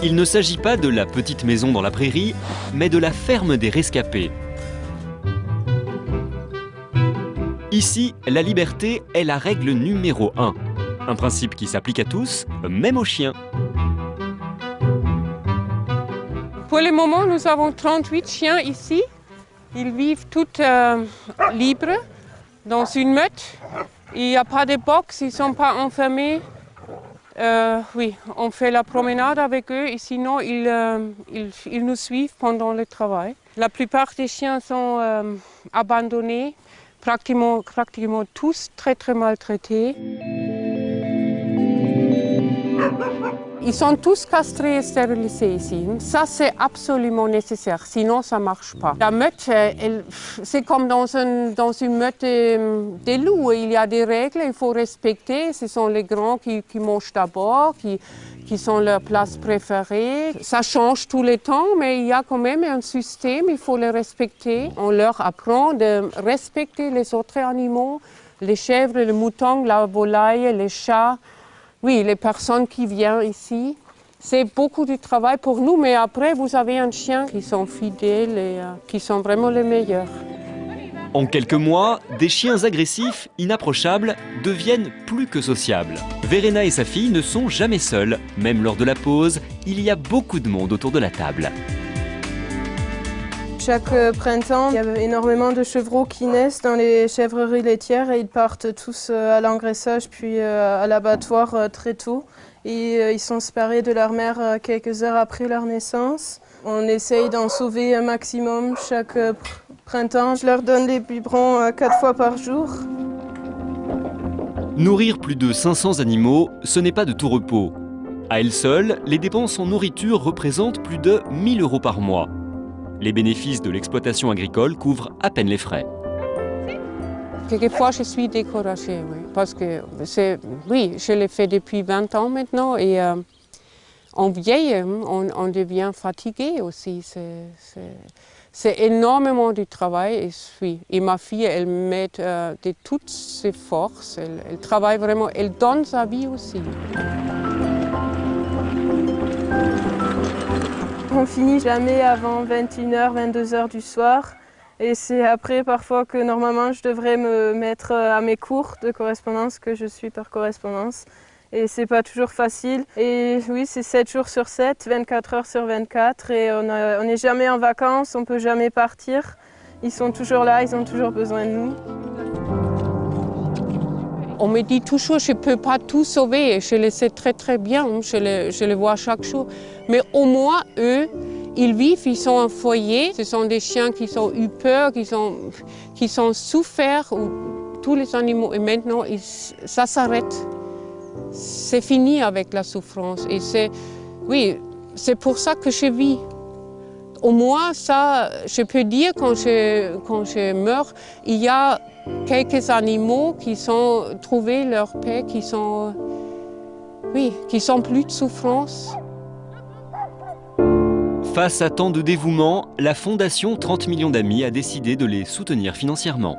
Il ne s'agit pas de la petite maison dans la prairie, mais de la ferme des rescapés. Ici, la liberté est la règle numéro 1. Un principe qui s'applique à tous, même aux chiens. Pour le moment, nous avons 38 chiens ici. Ils vivent tous libres dans une meute. Il n'y a pas de box, ils ne sont pas enfermés. Oui, on fait la promenade avec eux et sinon ils nous suivent pendant le travail. La plupart des chiens sont abandonnés, pratiquement tous très maltraités. Ils sont tous castrés et stérilisés ici. Ça, c'est absolument nécessaire, sinon ça ne marche pas. La meute, c'est comme dans une meute des loups. Il y a des règles, il faut respecter. Ce sont les grands qui mangent d'abord, qui sont leur place préférée. Ça change tout le temps, mais il y a quand même un système, il faut le respecter. On leur apprend de respecter les autres animaux, les chèvres, les moutons, la volaille, les chats. Oui, les personnes qui viennent ici, c'est beaucoup de travail pour nous, mais après, vous avez un chien qui sont fidèles et qui sont vraiment les meilleurs. En quelques mois, des chiens agressifs, inapprochables, deviennent plus que sociables. Verena et sa fille ne sont jamais seules. Même lors de la pause, il y a beaucoup de monde autour de la table. Chaque printemps, il y a énormément de chevreaux qui naissent dans les chèvreries laitières et ils partent tous à l'engraissage puis à l'abattoir très tôt. Et ils sont séparés de leur mère quelques heures après leur naissance. On essaye d'en sauver un maximum chaque printemps. Je leur donne les biberons 4 fois par jour. Nourrir plus de 500 animaux, ce n'est pas de tout repos. À elles seules, les dépenses en nourriture représentent plus de 1 000 € par mois. Les bénéfices de l'exploitation agricole couvrent à peine les frais. Quelquefois, je suis découragée, oui, parce que oui, je l'ai fait depuis 20 ans maintenant et on vieillit, on devient fatigué aussi. C'est énormément de travail et ma fille, elle met de toutes ses forces, elle travaille vraiment, elle donne sa vie aussi. On finit jamais avant 21h, 22h du soir. Et c'est après parfois que normalement je devrais me mettre à mes cours de correspondance, que je suis par correspondance. Et c'est pas toujours facile. Et oui, c'est 7 jours sur 7, 24 heures sur 24. Et on n'est jamais en vacances, on peut jamais partir. Ils sont toujours là, ils ont toujours besoin de nous. On me dit toujours, je ne peux pas tout sauver, je le sais très bien, je le vois chaque jour. Mais au moins, eux, ils vivent, ils sont un foyer. Ce sont des chiens qui ont eu peur, qui sont souffert, tous les animaux. Et maintenant, ça s'arrête. C'est fini avec la souffrance. Et c'est pour ça que je vis. Au moins, ça, je peux dire, quand je meurs, il y a quelques animaux qui ont trouvé leur paix, qui sont plus de souffrance. Face à tant de dévouement, la Fondation 30 millions d'amis a décidé de les soutenir financièrement.